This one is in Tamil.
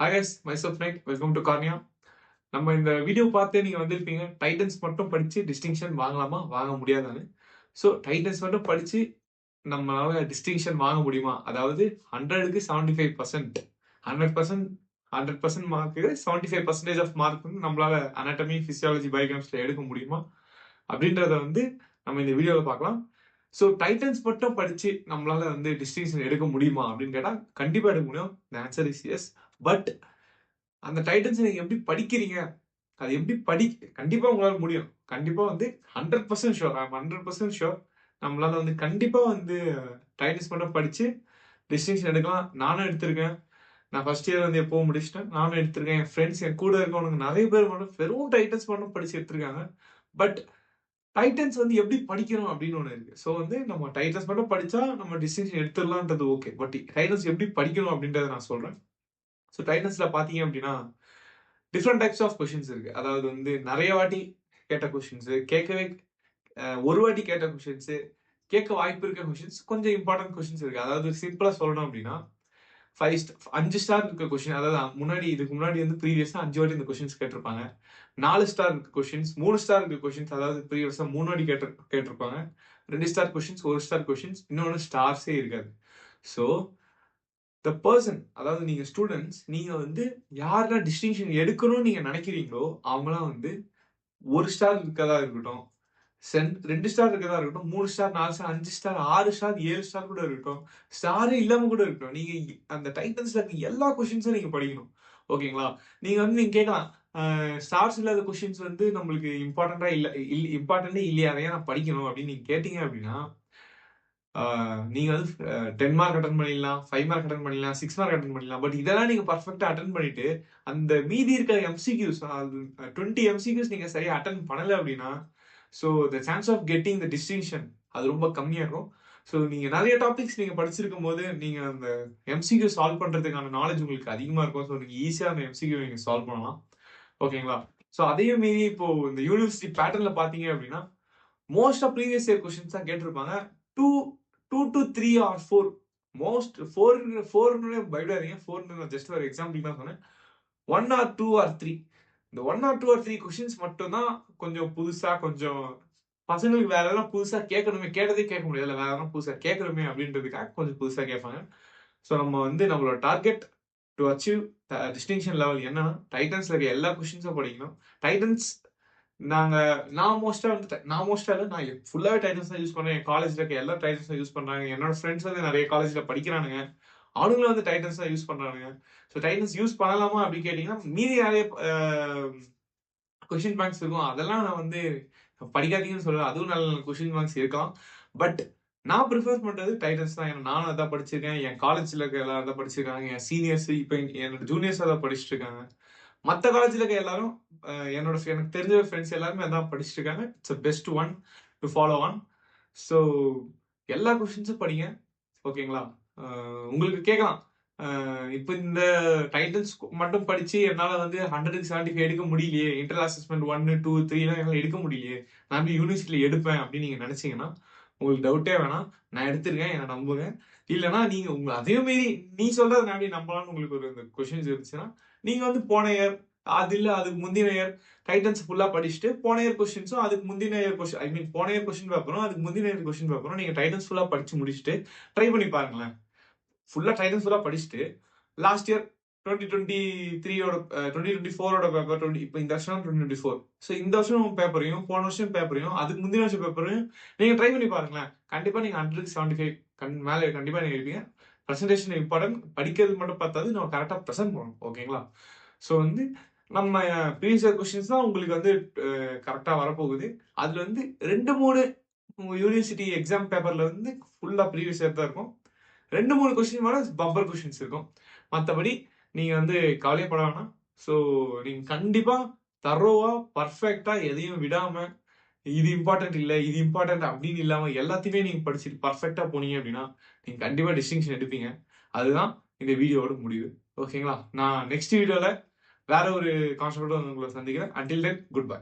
Hi guys, myself Nick. Welcome to Cornea. நம்ம இந்த வீடியோ பார்த்தே நீங்க வந்திருப்பீங்க. டைட்டன்ஸ் மட்டும் படிச்சு டிஸ்டிங்ஷன் வாங்கலாமா? வாங்க முடியாதான்னு. ஸோ டைட்டன்ஸ் மட்டும் படிச்சு நம்மளால டிஸ்டிங்ஷன் வாங்க முடியுமா? அதாவது 100க்கு 75%. 100% 100% மார்க்கு 75% ஆஃப் மார்க் வந்து நம்மளால அனாட்டமி, பிசியாலஜி, பயோகெமிஸ்ட்ரில எடுக்க முடியுமா? அப்படின்றத வந்து நம்ம இந்த வீடியோல பார்க்கலாம். ஸோ டைட்டன்ஸ் மட்டும் படிச்சு நம்மளால வந்து டிஸ்டிங்ஷன் எடுக்க முடியுமா அப்படின்னு கேட்டா கண்டிப்பா எடுக்க முடியும். The answer is yes. But அந்த டைட்டன்ஸ் நீங்க எப்படி படிக்கிறீங்க? அது எப்படி கண்டிப்பா உங்களால முடியும். கண்டிப்பா வந்து 100% ஷூர். ஐ அம் 100% ஷூர். நம்மளால வந்து கண்டிப்பா வந்து டைட்டன்ஸ் மட்டும் படிச்சு டிஸ்டிங்ஷன் எடுக்கலாம். நானும் எடுத்திருக்கேன். நான் ஃபர்ஸ்ட் இயர் வந்து எப்பவோ முடிச்சுட்டேன். நானும் எடுத்திருக்கேன். என் ஃப்ரெண்ட்ஸ் என் கூட இருக்கவனுங்க நெறைய பேர் மட்டும் வெறும் டைட்டன்ஸ் மட்டும் படிச்சு எடுத்திருக்காங்க. பட் டைட்டன்ஸ் வந்து எப்படி படிக்கணும் அப்படின்னு ஒண்ணு இருக்கு. ஸோ வந்து நம்ம டைட்டன்ஸ் மட்டும் படிச்சா நம்ம டிஸ்டிங்ஷன் எடுத்துடலான்றது ஓகே. பட் டைட்டன்ஸ் எப்படி படிக்கணும் அப்படின்றத நான் சொல்றேன். ஸோ டைட்டன்ஸ்ல பாத்தீங்க அப்படின்னா டிஃப்ரெண்ட் டைப்ஸ் ஆஃப் கொஷின்ஸ் இருக்கு. அதாவது வந்து நிறைய வாட்டி கேட்ட கொஷின்ஸ், கேட்கவே ஒரு வாட்டி கேட்ட கொஷின்ஸ், கேட்க வாய்ப்பு இருக்க கொஷின்ஸ், கொஞ்சம் இம்பார்ட்டன்ட் கொஷின்ஸ் இருக்கு. அதாவது சிம்பிளா சொல்லணும் அப்படின்னா 5 ஸ்டார் இருக்க கொஷின், அதாவது இதுக்கு முன்னாடி வந்து ப்ரீவியஸா 5 வாட்டி இந்த கொஷின்ஸ் கேட்டிருப்பாங்க. 4 ஸ்டார் இருக்க கொஷின்ஸ், 3 ஸ்டார் இருக்க கொஷின்ஸ், அதாவது ப்ரீவியஸா 3 வாட்டி கேட்டிருப்பாங்க. 2 ஸ்டார் கொஷின்ஸ், 1 ஸ்டார் கொஷின்ஸ், இன்னொன்னு ஸ்டார்ஸே இருக்காது. ஸோ த பர்சன், அதாவது நீங்க ஸ்டூடெண்ட்ஸ், நீங்க வந்து யாரெல்லாம் டிஸ்டிங்ஷன் எடுக்கணும்னு நீங்க நினைக்கிறீங்களோ அவங்களாம் வந்து 1 ஸ்டார் இருக்கதா இருக்கட்டும், 2 ஸ்டார் இருக்கதா இருக்கட்டும், 3 star, 4 star, 5 star, 6 star, 7 star கூட இருக்கட்டும், ஸ்டாரே இல்லாம கூட இருக்கட்டும். நீங்க அந்த டைட்டன்ஸ்ல இருக்க எல்லா கொஸ்டின்ஸும் நீங்க படிக்கணும். ஓகேங்களா? நீங்க கேட்கலாம், ஸ்டார்ஸ் இல்லாத கொஸ்டின்ஸ் வந்து நம்மளுக்கு இம்பார்ட்டன்டா இம்பார்ட்டன்டே இல்லையா? அதை ஏன் நான் படிக்கணும் அப்படின்னு நீங்க கேட்டீங்க அப்படின்னா, நீங்க வந்து 10 மார்க் அட்டெண்ட் பண்ணிடலாம், 5 மார்க் அட்டெண்ட் பண்ணிடலாம், 6 மார்க் அட்டெண்ட் பண்ணிடலாம். பட் இதெல்லாம் நீங்க பெர்ஃபெக்ட்டா அட்டெண்ட் பண்ணிட்டு, அந்த மீதி இருக்கிற எம்சிக்யூஸ், 20 எம்சிக்யூஸ் நீங்க சரியா அட்டெண்ட் பண்ணல அப்படின்னா, so the chance of getting the distinction அது ரொம்ப கம்மியா இருக்கும். ஸோ நீங்க நிறைய டாபிக்ஸ் நீங்க படிச்சிருக்கும் போது நீங்க அந்த எம்சிக்யூ சால்வ் பண்றதுக்கான நாலேஜ் உங்களுக்கு அதிகமா இருக்கும். ஸோ நீங்க ஈஸியா அந்த எம்சிக்யூ நீங்க சால்வ் பண்ணலாம். ஓகேங்களா? ஸோ அதையும் மீறி இப்போ இந்த யூனிவர்சிட்டி பேட்டர்ன்ல பாத்தீங்க அப்படின்னா, most of previous year questions தான் கேட்டிருப்பாங்க. 2 to 3 or 4, மோஸ்ட் 4 பயப்படாதீங்க. 4 நான் ஜஸ்ட் ஒரு எக்ஸாம்பிள் தான் சொன்னேன். 1 or 2 or 3, இந்த 1 or 2 or 3 கொஸ்டின்ஸ் மட்டும் தான் கொஞ்சம் புதுசா, கொஞ்சம் பசங்களுக்கு வேற எதாவது புதுசா கேட்கணுமே, கேட்டதே கேட்க முடியாதுல்ல, வேற எதாவது புதுசா கேட்கணுமே அப்படின்றதுக்காக கொஞ்சம் புதுசா கேட்பாங்க. ஸோ நம்ம வந்து நம்மளோட target to achieve distinction level என்னன்னா, டைட்டன்ஸ்ல இருக்க எல்லா கொஸ்டின்ஸும் படிக்கணும். டைட்டன்ஸ் நான் மோஸ்டா வந்து நான் ஃபுல்லாவே டைட்டன்ஸ் தான் யூஸ் பண்றேன். என் காலேஜ்ல இருக்க எல்லா டைட்டன்ஸ் தான் யூஸ் பண்றாங்க. என்னோட ஃப்ரெண்ட்ஸ் வந்து நிறைய காலேஜ்ல படிக்கிறானுங்க. அவனுங்களும் வந்து டைட்டன்ஸ் தான் யூஸ் பண்றானுங்க. ஸோ டைட்டன்ஸ் யூஸ் பண்ணலாமா அப்படின்னு கேட்டீங்கன்னா, மீதி நிறைய கொஸ்டின் பேங்க்ஸ் இருக்கும். அதெல்லாம் நான் வந்து படிக்காதீங்கன்னு சொல்லல. அதுவும் நல்ல நல்ல கொஸ்டின் பேங்க்ஸ் இருக்கலாம். பட் நான் ப்ரிஃபர் பண்றது டைட்டன்ஸ் தான். ஏன்னா நானும் அதான் படிச்சிருக்கேன். என் காலேஜ்ல இருக்க எல்லாரும் அதான் படிச்சிருக்காங்க. என் சீனியர்ஸ், இப்ப என்னோட ஜூனியர்ஸ் அதான் படிச்சுட்டு இருக்காங்க. மத்த காலேஜ்ல இருக்க எல்லாரும் எனக்கு தெரிஞ்ச ஃப்ரெண்ட்ஸ் எல்லாருமே அதான் படிச்சுட்டு இருக்காங்க. It's best one to follow on. So எல்லா கொஸ்டின்ஸும் படிங்க. ஓகேங்களா? உங்களுக்கு கேட்கலாம், இப்போ இந்த டைட்டில்ஸ் மட்டும் படிச்சு என்னால வந்து 100க்கு 75 எடுக்க முடியலையே, இன்டர் அசஸ்மெண்ட் 1, 2, 3 எல்லாம் என்னால எடுக்க முடியலையே, நான் எப்படி யூனிவர்சிட்டியில எடுப்பேன் அப்படின்னு நீங்க நினைச்சீங்கன்னா உங்களுக்கு டவுட்டே வேணாம். நான் எடுத்திருக்கேன், என்ன நம்புங்க. இல்லைன்னா நீங்க அதே மாரி நீ சொல்றதை நான் எப்படி நம்பலாம்னு உங்களுக்கு ஒரு கொஸ்டின்ஸ் இருந்துச்சுன்னா, நீங்க வந்து போன இயர், அது இல்ல அதுக்கு முந்தின இயர் டைட்டன்ஸ் ஃபுல்லா படிச்சுட்டு போன இயர் கொஸ்டின்ஸும் அதுக்கு முந்தின இயர் கொஸ்டின், ஐ மீன் போன இயர் கொஸ்டின் பேப்பரும் அதுக்கு முந்தின இயர் கொஸ்டின் பேப்பரும் நீங்க டைட்டன்ஸ் ஃபுல்லா படிச்சு முடிச்சுட்டு ட்ரை பண்ணி பாருங்களேன். ஃபுல்லா டைட்டன்ஸ் ஃபுல்லா படிச்சுட்டு லாஸ்ட் இயர் 2023ஓட 2024ஓட பேப்பர், இப்போ இந்த வருஷம் 2024, ஸோ இந்த வருஷம் பேப்பரையும் போன வருஷம் பேப்பரையும் அதுக்கு முந்தின வருஷம் பேப்பரையும் நீங்க ட்ரை பண்ணி பாருங்களேன். கண்டிப்பா நீங்க 100க்கு 75 மேல கண்டிப்பா நீங்க இருப்பீங்க. ப்ரெசன்டேஷன் இம்பார்ட்டன்ட், படிக்கிறது மட்டும் பார்த்தாது, நம்ம கரெக்டா ப்ரெசென்ட் பண்ணணும். ஓகேங்களா? ஸோ வந்து நம்ம ப்ரீவியஸ் இயர் கொஸ்டின்ஸ் தான் உங்களுக்கு வந்து கரெக்டா வரப்போகுது. அதுல வந்து 2-3 யூனிவர்சிட்டி எக்ஸாம் பேப்பர்ல வந்து ஃபுல்லா ப்ரீவியஸ் இயர் தான் இருக்கும். 2-3 கொஸ்டின் மேல பம்பர் கொஸ்டின்ஸ் இருக்கும். மத்தபடி நீங்க வந்து கவலைப்பட வேணாம். ஸோ நீங்க கண்டிப்பா தரோவா, பர்ஃபெக்ட்டா எதையும் விடாம, இது இம்பார்ட்டன்ட் இல்ல, இது இம்பார்ட்டன்ட் அப்படின்னு இல்லாம எல்லாத்தையுமே நீங்க படிச்சுட்டு பர்ஃபெக்ட்டா போனீங்க அப்படின்னா, நீங்க கண்டிப்பா டிஸ்டிங்ஷன் எடுப்பீங்க. அதுதான் இந்த வீடியோவோட முடிவு. ஓகேங்களா? நான் நெக்ஸ்ட் வீடியோல வேற ஒரு கான்செப்டோட உங்களை சந்திக்கிறேன். Until then good bye.